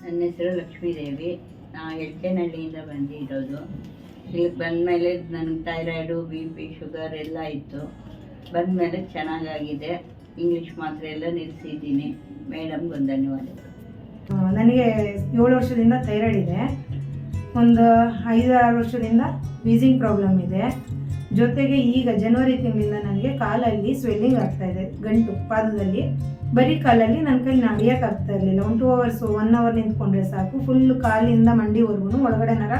ನನ್ನ ಹೆಸರು ಲಕ್ಷ್ಮೀದೇವಿ. ನಾವು ಎಳ್ತೇನಹಳ್ಳಿಯಿಂದ ಬಂದಿರೋದು. ಇಲ್ಲಿಗೆ ಬಂದಮೇಲೆ ನನಗೆ ಥೈರಾಯ್ಡು, BP, ಶುಗರ್ ಎಲ್ಲ ಇತ್ತು. ಬಂದಮೇಲೆ ಚೆನ್ನಾಗಾಗಿದೆ. ಇಂಗ್ಲೀಷ್ ಮಾತ್ರೆ ಎಲ್ಲ ನಿಲ್ಲಿಸಿದ್ದೀನಿ. ಮೇಡಮ್ಗೆ ಧನ್ಯವಾದಗಳು. ನನಗೆ 7 ವರ್ಷದಿಂದ ಥೈರಾಯ್ಡ್ ಇದೆ. ಒಂದು 5-6 ವರ್ಷದಿಂದ ವೀಸಿಂಗ್ ಪ್ರಾಬ್ಲಮ್ ಇದೆ. ಜೊತೆಗೆ ಈಗ ಜನವರಿ ತಿಂಗಳಿಂದ ನನಗೆ ಕಾಲಲ್ಲಿ ಸ್ವೆಲ್ಲಿಂಗ್ ಆಗ್ತಾ ಇದೆ, ಗಂಟು ಪಾದದಲ್ಲಿ. ಬರೀ ಕಾಲಲ್ಲಿ ನನ್ನ ಕೈಲಿ ನಡೆಯೋಕ್ಕಾಗ್ತಾ ಇರಲಿಲ್ಲ. 1-2 ಅವರ್ಸು 1 ಅವರ್ ನಿಂತ್ಕೊಂಡ್ರೆ ಸಾಕು, ಫುಲ್ ಕಾಲಿಂದ ಮಂಡಿವರೆಗೂ ಒಳಗಡೆ ನರ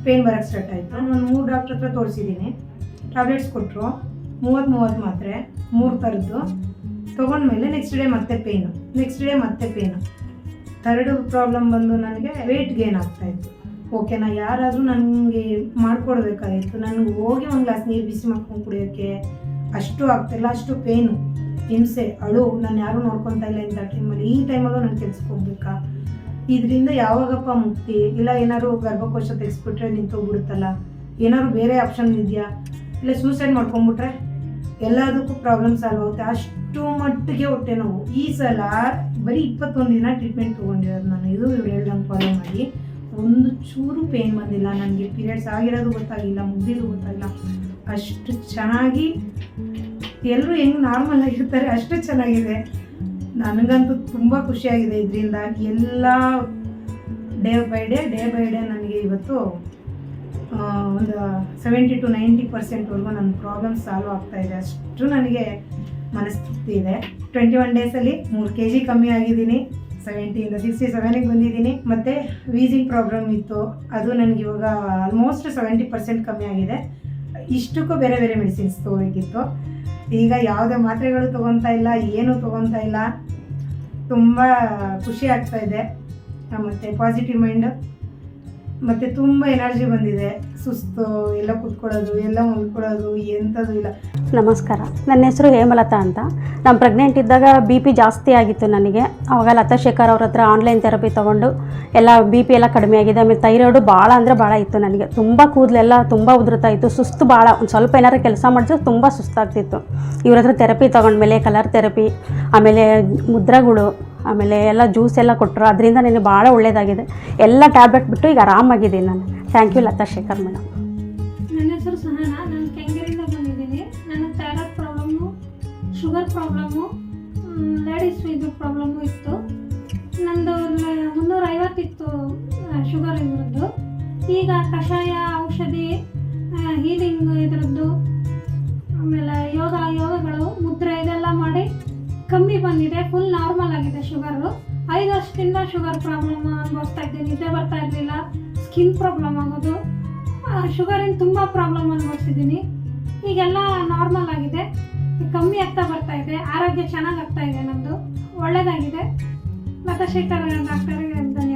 ಪೇನ್ ಬರೋಕ್ಕೆ ಸ್ಟಾರ್ಟ್ ಆಯಿತು. ನಾನು 3 ಡಾಕ್ಟ್ರ್ ಹತ್ರ ತೋರಿಸಿದ್ದೀನಿ. ಟ್ಯಾಬ್ಲೆಟ್ಸ್ ಕೊಟ್ಟರು, 30 ಮಾತ್ರೆ 3 ಥರದ್ದು ತೊಗೊಂಡ್ಮೇಲೆ ನೆಕ್ಸ್ಟ್ ಡೇ ಮತ್ತೆ ಪೇನು. ಥರ್ಡ್ ಪ್ರಾಬ್ಲಮ್ ಬಂದು ನನಗೆ ವೆಯ್ಟ್ ಗೇನ್ ಆಗ್ತಾಯಿತ್ತು. ಓಕೆ, ನಾ ಯಾರಾದರೂ ನನಗೆ ಮಾಡಿಕೊಡ್ಬೇಕಾಗಿತ್ತು. ನನಗೆ ಹೋಗಿ ಒಂದು ಗ್ಲಾಸ್ ನೀರು ಬಿಸಿ ಮಾಡ್ಕೊಂಡು ಕುಡಿಯೋಕ್ಕೆ ಅಷ್ಟು ಆಗ್ತಾಯಿಲ್ಲ. ಅಷ್ಟು ಪೇನು, ಹಿಂಸೆ, ಅಳು. ನಾನು ಯಾರೂ ನೋಡ್ಕೊತಾ ಇಲ್ಲ ಇಂಥ ಟೈಮಲ್ಲಿ. ಈ ಟೈಮಲ್ಲೂ ನಾನು ಕೆಲ್ಸಕ್ಕೆ ಹೋಗ್ಬೇಕಾ? ಇದರಿಂದ ಯಾವಾಗಪ್ಪ ಮುಕ್ತಿ? ಇಲ್ಲ ಏನಾದ್ರು ಗರ್ಭಕೋಶ ತೆಗೆಸ್ಬಿಟ್ರೆ ನಿಂತೋಗ್ಬಿಡುತ್ತಲ್ಲ, ಏನಾದ್ರು ಬೇರೆ ಆಪ್ಷನ್ ಇದೆಯಾ? ಇಲ್ಲ ಸೂಸೈಡ್ ಮಾಡ್ಕೊಂಡ್ಬಿಟ್ರೆ ಎಲ್ಲದಕ್ಕೂ ಪ್ರಾಬ್ಲಮ್ ಸಾಲ್ವ್ ಆಗುತ್ತೆ. ಅಷ್ಟು ಮಟ್ಟಿಗೆ ಹೊಟ್ಟೆ ನೋವು. ಈ ಸಲ ಬರೀ 21 ದಿನ ಟ್ರೀಟ್ಮೆಂಟ್ ತೊಗೊಂಡಿರೋದು ನಾನು. ಇದು ಹೇಳ್ದಂಗೆ ಫಾಲೋ ಮಾಡಿ. ಒಂದು ಚೂರು ಪೇನ್ ಬಂದಿಲ್ಲ ನನಗೆ. ಪೀರಿಯಡ್ಸ್ ಆಗಿರೋದು ಗೊತ್ತಾಗಿಲ್ಲ, ಮುಗ್ದಿದ್ದು ಗೊತ್ತಾಗಿಲ್ಲ. ಅಷ್ಟು ಚೆನ್ನಾಗಿ ಎಲ್ಲರೂ ಹೆಂಗೆ ನಾರ್ಮಲ್ ಆಗಿರ್ತಾರೆ ಅಷ್ಟು ಚೆನ್ನಾಗಿದೆ. ನನಗಂತೂ ತುಂಬ ಖುಷಿಯಾಗಿದೆ ಇದರಿಂದ. ಎಲ್ಲ ಡೇ ಬೈ ಡೇ ನನಗೆ ಇವತ್ತು ಒಂದು 70-90% ನನ್ನ ಪ್ರಾಬ್ಲಮ್ ಸಾಲ್ವ್ ಆಗ್ತಾಯಿದೆ. ಅಷ್ಟು ನನಗೆ ಮನಸ್ತೃಪ್ತಿ ಇದೆ. 21 ಡೇಸಲ್ಲಿ 3 kg ಕಮ್ಮಿ ಆಗಿದ್ದೀನಿ. 70ಇಂದ 67ಗೆ ಬಂದಿದ್ದೀನಿ. ಮತ್ತು ವೀಸಿಂಗ್ ಪ್ರಾಬ್ಲಮ್ ಇತ್ತು, ಅದು ನನಗೆ ಇವಾಗ ಆಲ್ಮೋಸ್ಟ್ 70% ಕಮ್ಮಿ ಆಗಿದೆ. ಇಷ್ಟಕ್ಕೂ ಬೇರೆ ಬೇರೆ ಮೆಡಿಸಿನ್ಸ್ ತೊಗೋಬೇಕಿತ್ತು. ಈಗ ಯಾವುದೇ ಮಾತ್ರೆಗಳು ತೊಗೊತಾ ಇಲ್ಲ, ಏನೂ ತೊಗೊತಾ ಇಲ್ಲ. ತುಂಬ ಖುಷಿ ಆಗ್ತಾಯಿದೆ. ಮತ್ತು ಪಾಸಿಟಿವ್ ಮೈಂಡು, ಮತ್ತು ತುಂಬ ಎನರ್ಜಿ ಬಂದಿದೆ. ಸುಸ್ತು, ಎಲ್ಲ ಕೂತ್ಕೊಳ್ಳೋದು, ಎಲ್ಲ ಮಲ್ಕೊಳ್ಳೋದು, ಎಂಥದ್ದು ಇಲ್ಲ. ನಮಸ್ಕಾರ, ನನ್ನ ಹೆಸರು ಹೇಮಲತಾ ಅಂತ. ನಾನು ಪ್ರೆಗ್ನೆಂಟ್ ಇದ್ದಾಗ BP ಜಾಸ್ತಿ ಆಗಿತ್ತು ನನಗೆ. ಆವಾಗ ಲತಾ ಶೇಖರ್ ಅವ್ರ ಹತ್ರ ಆನ್ಲೈನ್ ಥೆರಪಿ ತೊಗೊಂಡು ಎಲ್ಲ BP ಎಲ್ಲ ಕಡಿಮೆ ಆಗಿದೆ. ಆಮೇಲೆ ಥೈರಾಯ್ಡು ಭಾಳ ಅಂದರೆ ಭಾಳ ಇತ್ತು ನನಗೆ. ತುಂಬ ಕೂದಲೆಲ್ಲ ತುಂಬ ಉದುರ್ತಾ ಇತ್ತು. ಸುಸ್ತು ಭಾಳ, ಒಂದು ಸ್ವಲ್ಪ ಏನಾರು ಕೆಲಸ ಮಾಡಿದ್ರೆ ತುಂಬ ಸುಸ್ತಾಗ್ತಿತ್ತು. ಇವ್ರ ಹತ್ರ ಥೆರಪಿ ತೊಗೊಂಡ್ಮೇಲೆ ಕಲರ್ ಥೆರಪಿ, ಆಮೇಲೆ ಮುದ್ರೆಗಳು, ಆಮೇಲೆ ಎಲ್ಲ ಜ್ಯೂಸ್ ಎಲ್ಲ ಕೊಟ್ಟರು. ಅದರಿಂದ ನನಗೆ ಭಾಳ ಒಳ್ಳೆಯದಾಗಿದೆ. ಎಲ್ಲ ಟ್ಯಾಬ್ಲೆಟ್ ಬಿಟ್ಟು ಈಗ ಆರಾಮಾಗಿದ್ದೀನಿ ನಾನು. Thank you Latha Shekhar madam. ನನ್ನ ಹೆಸರು ಸಹನಾ. ನಾನು ಕೆಂಗೇರಿಯಿಂದ ಬಂದಿದ್ದೀನಿ. ನನಗೆ thyroid problem, sugar problem, ladies ಇದು ಪ್ರಾಬ್ಲಮ್ಮು ಇತ್ತು. ನಂದು 350 ಇತ್ತು ಶುಗರ್ ಇದ್ರದ್ದು. ಈಗ ಕಷಾಯ, ಔಷಧಿ, ಹೀಲಿಂಗ್ ಇದರದ್ದು, ಆಮೇಲೆ ಯೋಗಗಳು, ಮುದ್ರೆ ಇದೆಲ್ಲ ಮಾಡಿ ಕಮ್ಮಿ ಬಂದಿದೆ. ಫುಲ್ ನಾರ್ಮಲ್ ಆಗಿದೆ ಶುಗರು. 5 ವರ್ಷದಿಂದ ಶುಗರ್ ಪ್ರಾಬ್ಲಮ್ ಅನುಭವಿಸ್ತಾ ಇದ್ದೀನಿ. ನಿದ್ದೆ ಬರ್ತಾ ಇರಲಿಲ್ಲ, ಸ್ಕಿನ್ ಪ್ರಾಬ್ಲಮ್ ಆಗೋದು, ಶುಗರಿನ ತುಂಬ ಪ್ರಾಬ್ಲಮ್ ಅನುಭವಿಸಿದ್ದೀನಿ. ಈಗೆಲ್ಲ ನಾರ್ಮಲ್ ಆಗಿದೆ, ಕಮ್ಮಿ ಆಗ್ತಾ ಬರ್ತಾ ಇದೆ. ಆರೋಗ್ಯ ಚೆನ್ನಾಗಿ ಆಗ್ತಾ ಇದೆ, ನಮ್ಮದು ಒಳ್ಳೆಯದಾಗಿದೆ. ಲತಾ ಶೇಖರ್ ಡಾಕ್ಟರ್ಗೆ ಧನ್ಯವಾದ.